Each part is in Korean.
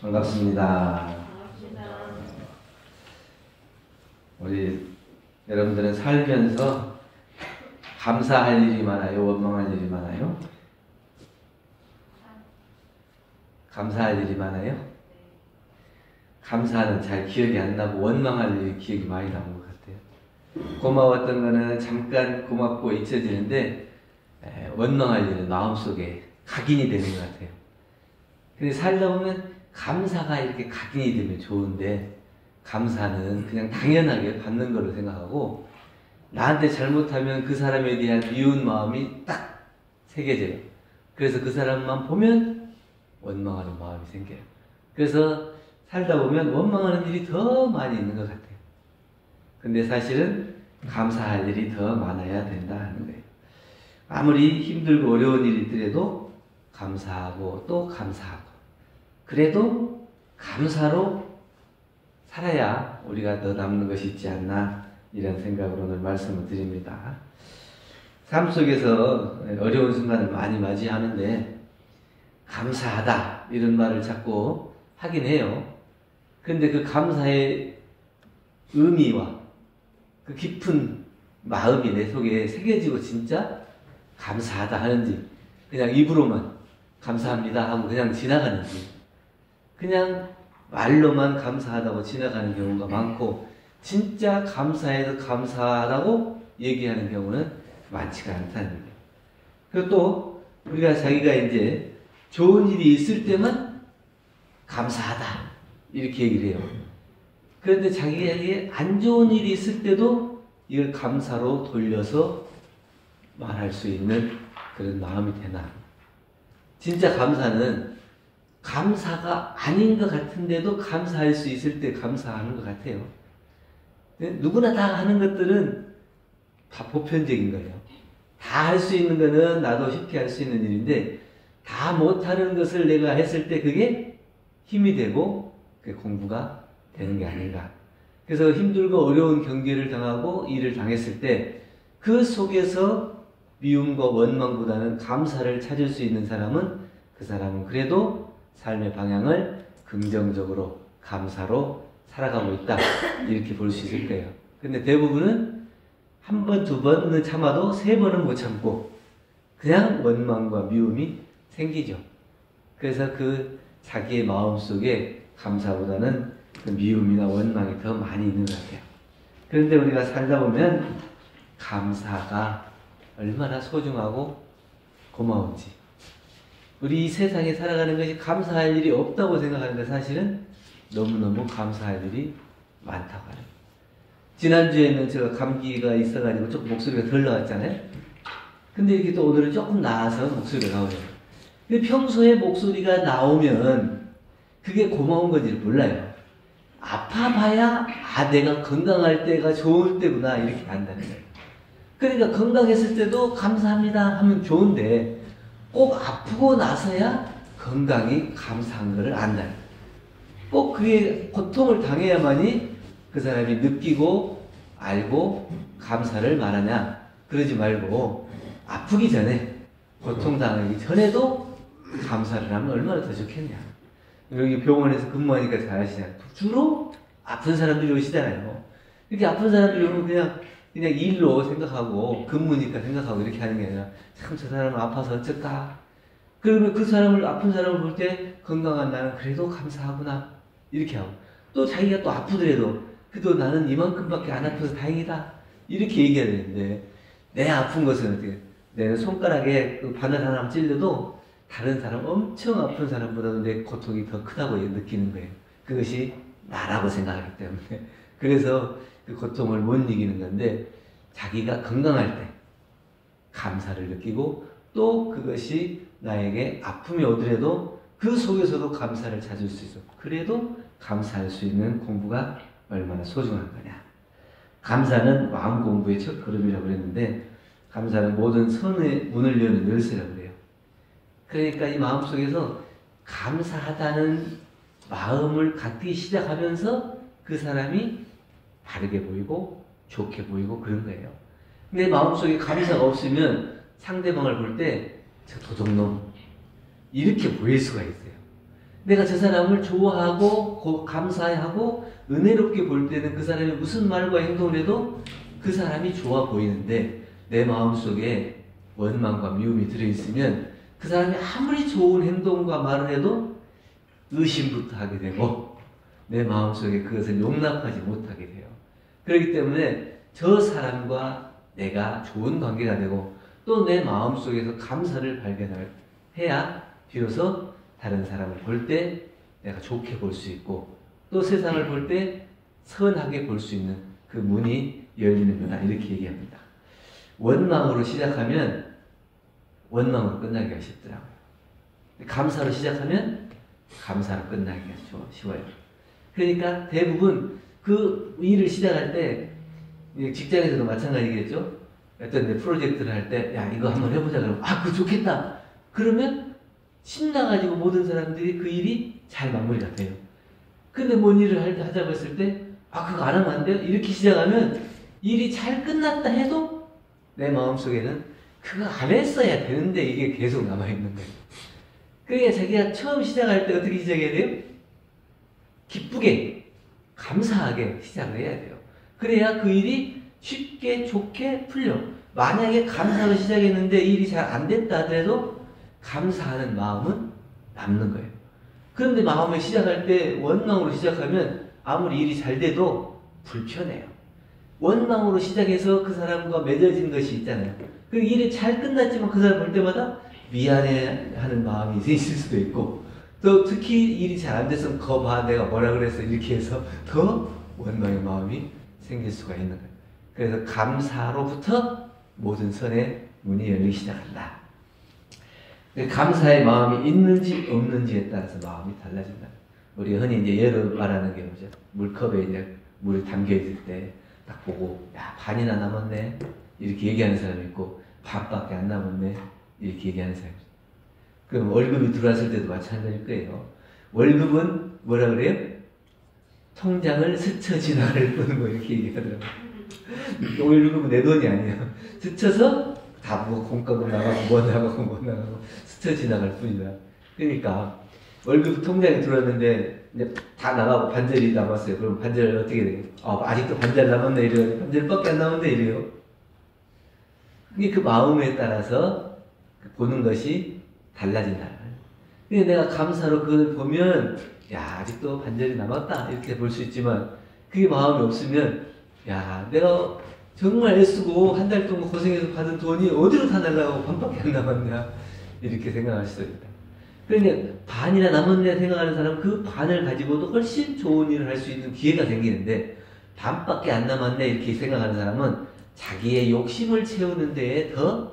반갑습니다. 우리 여러분들은 살면서 감사할 일이 많아요? 원망할 일이 많아요? 감사할 일이 많아요? 감사는 잘 기억이 안 나고 원망할 일이 기억이 많이 나는 것 같아요. 고마웠던 거는 잠깐 고맙고 잊혀지는데 원망할 일은 마음속에 각인이 되는 것 같아요. 근데 살다 보면 감사가 이렇게 각인이 되면 좋은데 감사는 그냥 당연하게 받는 걸로 생각하고 나한테 잘못하면 그 사람에 대한 미운 마음이 딱 새겨져요. 그래서 그 사람만 보면 원망하는 마음이 생겨요. 그래서 살다 보면 원망하는 일이 더 많이 있는 것 같아요. 근데 사실은 감사할 일이 더 많아야 된다 하는 거예요. 아무리 힘들고 어려운 일이 있더라도 감사하고 또 감사하고 그래도 감사로 살아야 우리가 더 남는 것이 있지 않나 이런 생각으로 오늘 말씀을 드립니다. 삶 속에서 어려운 순간을 많이 맞이하는데 감사하다 이런 말을 자꾸 하긴 해요. 그런데 그 감사의 의미와 그 깊은 마음이 내 속에 새겨지고 진짜 감사하다 하는지 그냥 입으로만 감사합니다 하고 그냥 지나가는지 그냥 말로만 감사하다고 지나가는 경우가 많고 진짜 감사해도 감사하다고 얘기하는 경우는 많지가 않다는 거예요. 그리고 또 우리가 자기가 이제 좋은 일이 있을 때만 감사하다 이렇게 얘기를 해요. 그런데 자기에게 안 좋은 일이 있을 때도 이걸 감사로 돌려서 말할 수 있는 그런 마음이 되나. 진짜 감사는 감사가 아닌 것 같은데도 감사할 수 있을 때 감사하는 것 같아요. 누구나 다 하는 것들은 다 보편적인 거예요. 다 할 수 있는 거는 나도 쉽게 할 수 있는 일인데 다 못하는 것을 내가 했을 때 그게 힘이 되고 그게 공부가 되는 게 아닌가. 그래서 힘들고 어려운 경계를 당하고 일을 당했을 때 그 속에서 미움과 원망보다는 감사를 찾을 수 있는 사람은 그 사람은 그래도 삶의 방향을 긍정적으로 감사로 살아가고 있다 이렇게 볼 수 있을 거예요. 근데 대부분은 한 번, 두 번은 참아도 세 번은 못 참고 그냥 원망과 미움이 생기죠. 그래서 그 자기의 마음속에 감사보다는 그 미움이나 원망이 더 많이 있는 것 같아요. 그런데 우리가 살다 보면 감사가 얼마나 소중하고 고마운지 우리 이 세상에 살아가는 것이 감사할 일이 없다고 생각하는 건 사실은 너무너무 감사할 일이 많다고 하는. 지난주에는 제가 감기가 있어가지고 조금 목소리가 덜 나왔잖아요. 근데 이렇게 또 오늘은 조금 나아서 목소리가 나오네요. 근데 평소에 목소리가 나오면 그게 고마운 건지를 몰라요. 아파봐야 내가 건강할 때가 좋을 때구나 이렇게 안다는 거예요. 그러니까 건강했을 때도 감사합니다 하면 좋은데 꼭 아프고 나서야 건강이 감사한 것을 안다. 꼭 그게 고통을 당해야만이 그 사람이 느끼고 알고 감사를 말하냐. 그러지 말고 아프기 전에 고통당하기 전에도 감사를 하면 얼마나 더 좋겠냐. 여기 병원에서 근무하니까 잘 아시잖아요. 주로 아픈 사람들이 오시잖아요. 이렇게 아픈 사람들이 오면 그냥 일로 생각하고 근무니까 생각하고 이렇게 하는 게 아니라 참 저 사람은 아파서 어쩔까. 그러면 그 사람을 아픈 사람을 볼 때 건강한 나는 그래도 감사하구나 이렇게 하고 또 자기가 또 아프더라도 그래도 나는 이만큼밖에 안 아파서 다행이다 이렇게 얘기해야 되는데 내 아픈 것은 어떻게 내 손가락에 그 바늘 하나 찔려도 다른 사람 엄청 아픈 사람보다도 내 고통이 더 크다고 느끼는 거예요. 그것이 나라고 생각하기 때문에 그래서 그 고통을 못 이기는 건데 자기가 건강할 때 감사를 느끼고 또 그것이 나에게 아픔이 오더라도 그 속에서도 감사를 찾을 수 있어. 그래도 감사할 수 있는 공부가 얼마나 소중한 거냐. 감사는 마음 공부의 첫 걸음이라고 그랬는데 감사는 모든 선의 문을 여는 열쇠라고 그래요. 그러니까 이 마음속에서 감사하다는 마음을 갖기 시작하면서 그 사람이 바르게 보이고 좋게 보이고 그런 거예요. 내 마음속에 감사가 없으면 상대방을 볼 때 저 도둑놈 이렇게 보일 수가 있어요. 내가 저 사람을 좋아하고 감사하고 은혜롭게 볼 때는 그 사람이 무슨 말과 행동을 해도 그 사람이 좋아 보이는데 내 마음속에 원망과 미움이 들어있으면 그 사람이 아무리 좋은 행동과 말을 해도 의심부터 하게 되고 내 마음속에 그것을 용납하지 못하게 돼요. 그렇기 때문에 저 사람과 내가 좋은 관계가 되고 또 내 마음속에서 감사를 발견해야 비로소 다른 사람을 볼 때 내가 좋게 볼 수 있고 또 세상을 볼 때 선하게 볼 수 있는 그 문이 열리는구나 이렇게 얘기합니다. 원망으로 시작하면 원망으로 끝나기가 쉽더라고요. 감사로 시작하면 감사로 끝나기가 쉬워요. 그러니까 대부분 그 일을 시작할 때 직장에서도 마찬가지겠죠. 어떤 프로젝트를 할 때 야 이거 한번 해보자 그러면 아 그거 좋겠다. 그러면 신나가지고 모든 사람들이 그 일이 잘 마무리가 돼요. 근데 뭔 일을 하자고 했을 때 아 그거 안 하면 안 돼요? 이렇게 시작하면 일이 잘 끝났다 해도 내 마음속에는 그거 안 했어야 되는데 이게 계속 남아있는 거예요. 그러니까 자기가 처음 시작할 때 어떻게 시작해야 돼요? 기쁘게 감사하게 시작을 해야 돼요. 그래야 그 일이 쉽게 좋게 풀려. 만약에 감사로 시작했는데 일이 잘 안 됐다 하더라도 감사하는 마음은 남는 거예요. 그런데 마음을 시작할 때 원망으로 시작하면 아무리 일이 잘 돼도 불편해요. 원망으로 시작해서 그 사람과 맺어진 것이 있잖아요. 그 일이 잘 끝났지만 그 사람 볼 때마다 미안해하는 마음이 있을 수도 있고 또 특히 일이 잘 안 됐으면 거 봐 내가 뭐라 그랬어 이렇게 해서 더 원망의 마음이 생길 수가 있는 거예요. 그래서 감사로부터 모든 선의 문이 열리기 시작한다. 감사의 마음이 있는지 없는지에 따라서 마음이 달라진다. 우리 흔히 이제 예로 말하는 게 뭐죠? 물컵에 이제 물이 담겨 있을 때 딱 보고 야 반이나 남았네 이렇게 얘기하는 사람이 있고 반밖에 안 남았네 이렇게 얘기하는 사람이 있어요. 그럼 월급이 들어왔을 때도 마찬가지일 거예요. 월급은 뭐라 그래요? 통장을 스쳐 지나갈 뿐 뭐 이렇게 얘기하더라고요. 월급은 내 돈이 아니에요. 스쳐서 다 뭐 공과금 나가고 뭐 나가고 뭐 나가고 스쳐 지나갈 뿐이다. 그러니까 월급 통장에 들어왔는데 이제 다 나가고 반절이 남았어요. 그럼 반절 어떻게 돼요? 아직도 반절 남았네 이래요. 반절밖에 안 남았네 이래요. 그게 그 마음에 따라서 보는 것이 달라진다. 근데 내가 감사로 그걸 보면 야 아직도 반절이 남았다 이렇게 볼 수 있지만 그게 마음이 없으면 야 내가 정말 애쓰고 한 달 동안 고생해서 받은 돈이 어디로 다 날라가고 반밖에 안 남았냐 이렇게 생각할 수도 있다. 그러니까 반이나 남았네 생각하는 사람은 그 반을 가지고도 훨씬 좋은 일을 할 수 있는 기회가 생기는데 반밖에 안 남았네 이렇게 생각하는 사람은 자기의 욕심을 채우는 데에 더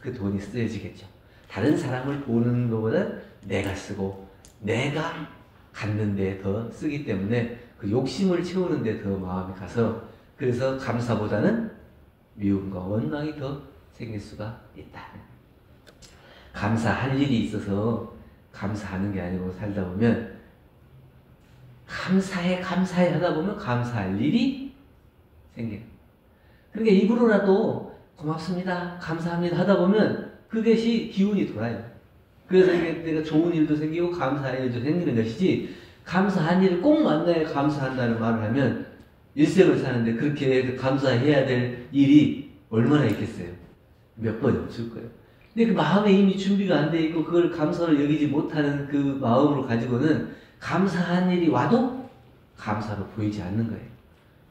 그 돈이 쓰여지겠죠. 다른 사람을 보는 것보다 내가 쓰고 내가 갖는 데 더 쓰기 때문에 그 욕심을 채우는 데 더 마음이 가서 그래서 감사보다는 미움과 원망이 더 생길 수가 있다. 감사할 일이 있어서 감사하는 게 아니고 살다 보면 감사해 하다 보면 감사할 일이 생겨요. 그러니까 입으로라도 고맙습니다, 감사합니다 하다 보면 그것이 기운이 돌아요. 그래서 이게 내가 좋은 일도 생기고 감사할 일도 생기는 것이지 감사한 일을 꼭 만나야 감사한다는 말을 하면 일생을 사는데 그렇게 감사해야 될 일이 얼마나 있겠어요? 몇 번이 없을 거예요. 근데 그 마음에 이미 준비가 안 돼 있고 그걸 감사로 여기지 못하는 그 마음으로 가지고는 감사한 일이 와도 감사로 보이지 않는 거예요.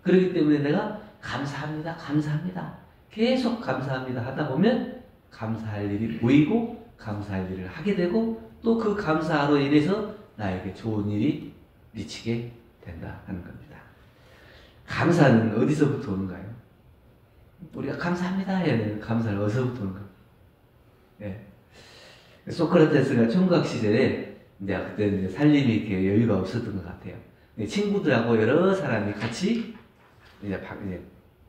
그렇기 때문에 내가 감사합니다, 감사합니다, 계속 감사합니다 하다 보면 감사할 일이 보이고 감사할 일을 하게 되고 또 그 감사로 인해서 나에게 좋은 일이 미치게 된다 하는 겁니다. 감사는 어디서부터 오는가요? 우리가 감사합니다 해야 되는 감사를 어디서부터 오는가? 네. 소크라테스가 총각 시절에 이제 그때 살림이 이렇게 여유가 없었던 것 같아요. 친구들하고 여러 사람이 같이 이제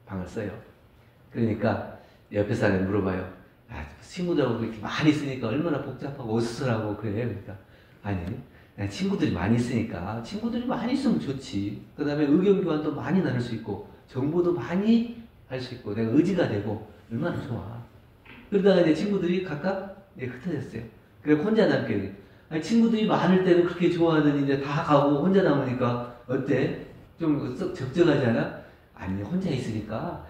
방을 써요. 그러니까 옆에 사람이 물어봐요. 아, 친구들하고 이렇게 많이 있으니까 얼마나 복잡하고 어수선하고 그래요. 그러니까 아니 친구들이 많이 있으니까 친구들이 많이 있으면 좋지. 그 다음에 의견 교환도 많이 나눌 수 있고 정보도 많이 할 수 있고 내가 의지가 되고 얼마나 좋아. 그러다가 이제 친구들이 각각 흩어졌어요. 그래서 혼자 남게 돼요. 아니, 친구들이 많을 때는 그렇게 좋아하더니 이제 다 가고 혼자 남으니까 어때? 좀 썩 적적하지 않아? 아니, 혼자 있으니까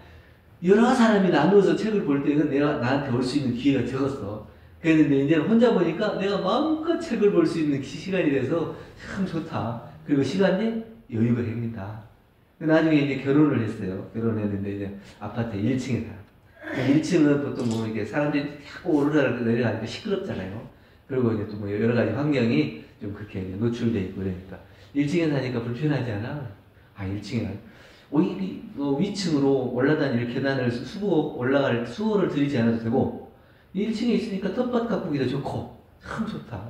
여러 사람이 나누어서 책을 볼 때는 내가 나한테 올 수 있는 기회가 적었어. 그랬는데 이제 혼자 보니까 내가 마음껏 책을 볼 수 있는 시간이 돼서 참 좋다. 그리고 시간이 여유가 생긴다. 나중에 이제 결혼을 했어요. 결혼했는데 이제 아파트 1층에 살아. 1층은 보통 뭐 이렇게 사람들이 자꾸 오르락 내려가니까 시끄럽잖아요. 그리고 이제 또 뭐 여러 가지 환경이 좀 그렇게 노출돼 있고 그러니까 1층에 사니까 불편하지 않아? 아, 1층에 위층으로 올라다닐 계단을 수호를 들이지 않아도 되고 1층에 있으니까 텃밭 가꾸기도 좋고 참 좋다.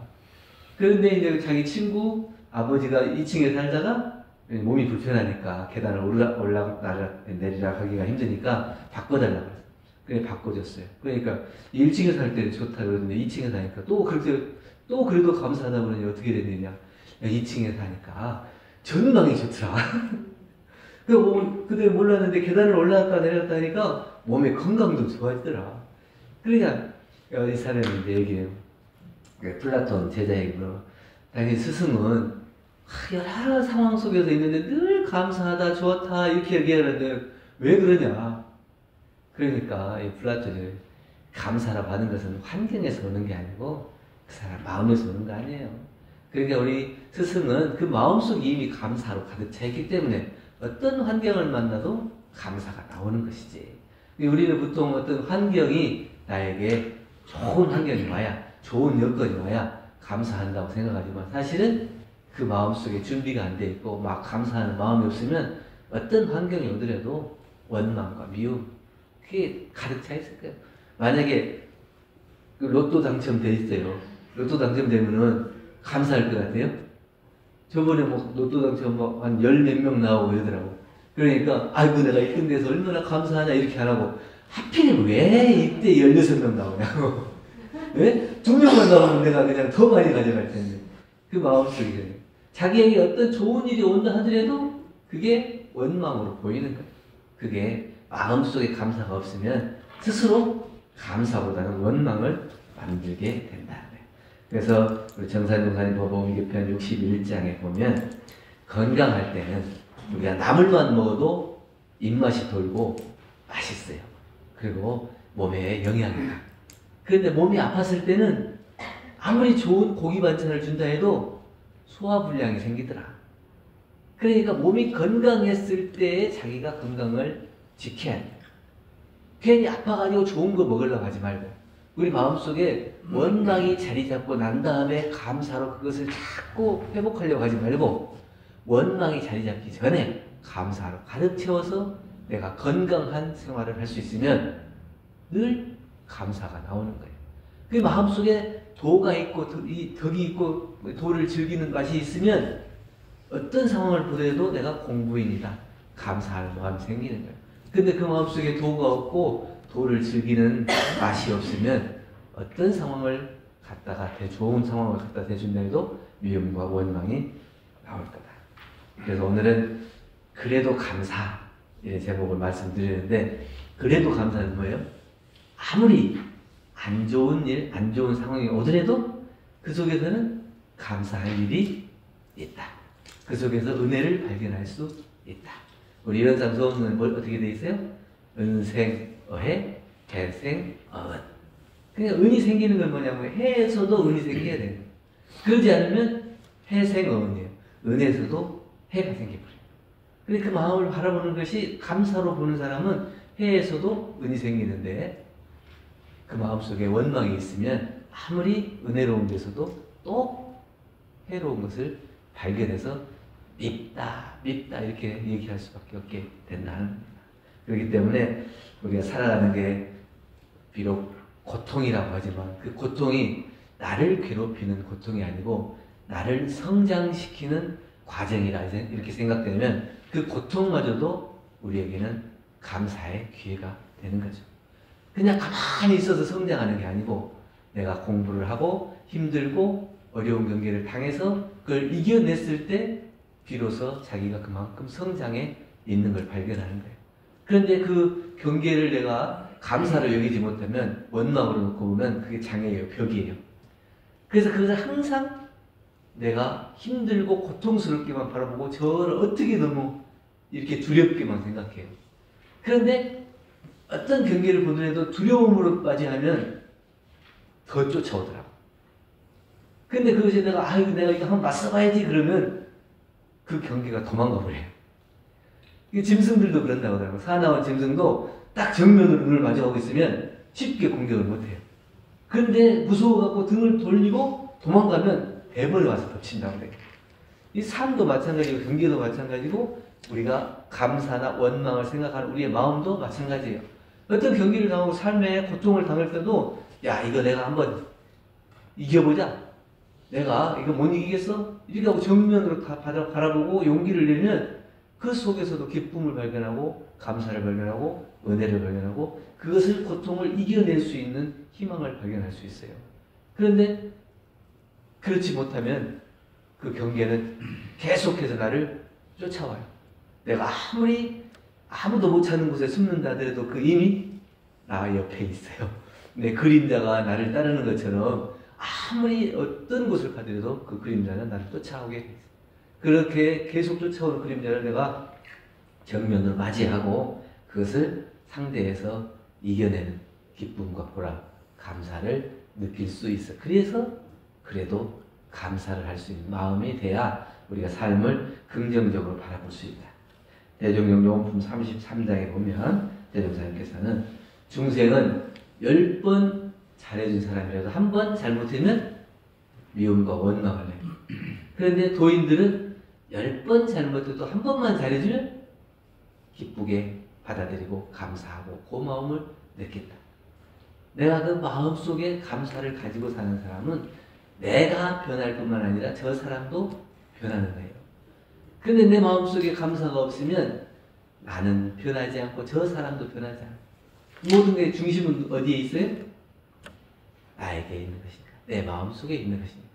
그런데 이제 자기 친구 아버지가 2층에 살다가 몸이 불편하니까 계단을 내리락 하기가 힘드니까 바꿔달라고 했어요. 그래 바꿔줬어요. 그러니까 1층에 살 때는 좋다 그러는데 2층에 사니까 또 그래도 감사하다 그러니 어떻게 됐느냐. 2층에 사니까 전망이 좋더라. 그때 몰랐는데 계단을 올라갔다 내렸다 하니까 몸의 건강도 좋아지더라. 그러니까 이 사람이 이제 얘기해요. 플라톤 제자에게로 자기 스승은 여러 상황 속에서 있는데 늘 감사하다 좋다 이렇게 얘기하는데 왜 그러냐. 그러니까 이 플라톤이 감사라고 하는 것은 환경에서 오는 게 아니고 그 사람 마음에서 오는 거 아니에요. 그러니까 우리 스승은 그 마음속이 이미 감사로 가득 차 있기 때문에 어떤 환경을 만나도 감사가 나오는 것이지. 우리는 보통 어떤 환경이 나에게 좋은 환경이 와야, 좋은 여건이 와야 감사한다고 생각하지만 사실은 그 마음속에 준비가 안 돼 있고 막 감사하는 마음이 없으면 어떤 환경이 오더라도 원망과 미움 그게 가득 차 있을 거예요. 만약에 그 로또 당첨돼 있어요. 로또 당첨되면은 감사할 것 같아요? 저번에 뭐 로또 당첨 뭐 한 열 몇 명 나오고 이러더라고. 그러니까 아이고 내가 1등 돼서 얼마나 감사하냐 이렇게 안 하고 하필 왜 이때 16명 나오냐고. 왜? 2명만 나오면 내가 그냥 더 많이 가져갈 텐데. 그 마음속에 자기에게 어떤 좋은 일이 온다 하더라도 그게 원망으로 보이는 거예요. 그게 마음속에 감사가 없으면 스스로 감사보다는 원망을 만들게 된다. 그래서 우리 정산동산의 법보기편 61장에 보면 건강할 때는 우리가 나물만 먹어도 입맛이 돌고 맛있어요. 그리고 몸에 영향이 가. 그런데 몸이 아팠을 때는 아무리 좋은 고기 반찬을 준다 해도 소화불량이 생기더라. 그러니까 몸이 건강했을 때 자기가 건강을 지켜야 돼요. 괜히 아파가지고 좋은 거 먹으려고 하지 말고 우리 마음속에 원망이 자리 잡고 난 다음에 감사로 그것을 자꾸 회복하려고 하지 말고 원망이 자리 잡기 전에 감사로 가득 채워서 내가 건강한 생활을 할 수 있으면 늘 감사가 나오는 거예요. 그 마음속에 도가 있고 덕이 있고 도를 즐기는 맛이 있으면 어떤 상황을 보더라도 내가 공부인이다. 감사할 마음이 생기는 거예요. 근데 그 마음속에 도가 없고 도를 즐기는 맛이 없으면 어떤 상황을 갖다가 좋은 상황을 갖다 대준다 해도 미움과 원망이 나올 거다. 그래서 오늘은 그래도 감사 제목을 말씀드리는데 그래도 감사는 뭐예요? 아무리 안 좋은 일, 안 좋은 상황이 오더라도 그 속에서는 감사할 일이 있다. 그 속에서 은혜를 발견할 수 있다. 우리 이런상 소원은 어떻게 되어 있어요? 은생어해, 해생어은. 그러니까 은이 생기는 건 뭐냐면 해에서도 은이 생겨야 돼요. 그러지 않으면 해생어은이에요. 은에서도 해가 생겨버려요. 그러니까 그 마음을 바라보는 것이 감사로 보는 사람은 해에서도 은이 생기는데 그 마음속에 원망이 있으면 아무리 은혜로운 데서도 또 해로운 것을 발견해서 밉다 이렇게 얘기할 수밖에 없게 된다는 겁니다. 그렇기 때문에 우리가 살아가는 게 비록 고통이라고 하지만 그 고통이 나를 괴롭히는 고통이 아니고 나를 성장시키는 과정이라 이렇게 생각되면 그 고통마저도 우리에게는 감사의 기회가 되는 거죠. 그냥 가만히 있어서 성장하는 게 아니고 내가 공부를 하고 힘들고 어려운 경계를 당해서 그걸 이겨냈을 때 비로소 자기가 그만큼 성장해 있는 걸 발견하는 거예요. 그런데 그 경계를 내가 감사로 여기지 못하면 원망으로 놓고 보면 그게 장애예요. 벽이에요. 그래서 그것을 항상 내가 힘들고 고통스럽게만 바라보고 저를 어떻게 너무 이렇게 두렵게만 생각해요. 그런데 어떤 경계를 보더라도 두려움으로 맞이하면 더 쫓아오더라고. 근데 그것이 내가 내가 이거 한번 맞서봐야지 그러면 그 경계가 도망가 버려요. 이 짐승들도 그런다고 하더라고요. 사나운 짐승도 딱 정면으로 눈을 마주하고 있으면 쉽게 공격을 못해요. 그런데 무서워갖고 등을 돌리고 도망가면 배번에 와서 덮친다고 그래요. 이 삶도 마찬가지고 경계도 마찬가지고 우리가 감사나 원망을 생각하는 우리의 마음도 마찬가지예요. 어떤 경계를 당하고 삶에 고통을 당할 때도 야 이거 내가 한번 이겨보자. 내가 이거 못 이기겠어? 이렇게 하고 정면으로 다 바라보고 용기를 내면 그 속에서도 기쁨을 발견하고 감사를 발견하고 은혜를 발견하고 그것을 고통을 이겨낼 수 있는 희망을 발견할 수 있어요. 그런데 그렇지 못하면 그 경계는 계속해서 나를 쫓아와요. 내가 아무리 아무도 못 찾는 곳에 숨는다 하더라도 그 이미 나 옆에 있어요. 내 그림자가 나를 따르는 것처럼 아무리 어떤 곳을 가더라도 그 그림자는 나를 쫓아오게 돼 있어요. 그렇게 계속 쫓아오는 그림자를 내가 정면으로 맞이하고 그것을 상대에서 이겨내는 기쁨과 보람, 감사를 느낄 수 있어. 그래서 그래도 감사를 할 수 있는 마음이 돼야 우리가 삶을 긍정적으로 바라볼 수 있다. 대종용용품 33장에 보면 대종사님께서는 중생은 10번 잘해준 사람이라도 한 번 잘못하면 미움과 원망을 해요. 그런데 도인들은 10번 잘못해도 한 번만 잘해주면 기쁘게 받아들이고 감사하고 고마움을 느낀다. 내가 그 마음속에 감사를 가지고 사는 사람은 내가 변할 뿐만 아니라 저 사람도 변하는 거예요. 그런데 내 마음속에 감사가 없으면 나는 변하지 않고 저 사람도 변하지 않고 모든 게 중심은 어디에 있어요? 나에게 있는 것이니까. 내 마음속에 있는 것이니까.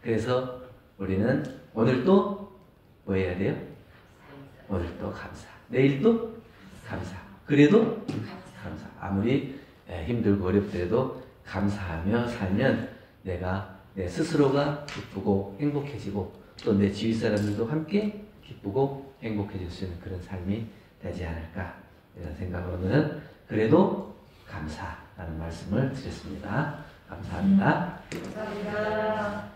그래서 우리는 오늘도 뭐 해야 돼요? 오늘도 감사. 내일도 감사. 그래도 감사. 아무리 힘들고 어렵더라도 감사하며 살면 내가 내 스스로가 기쁘고 행복해지고 또 내 주위 사람들도 함께 기쁘고 행복해질 수 있는 그런 삶이 되지 않을까 이런 생각으로는 그래도 감사라는 말씀을 드렸습니다. 감사합니다. 감사합니다.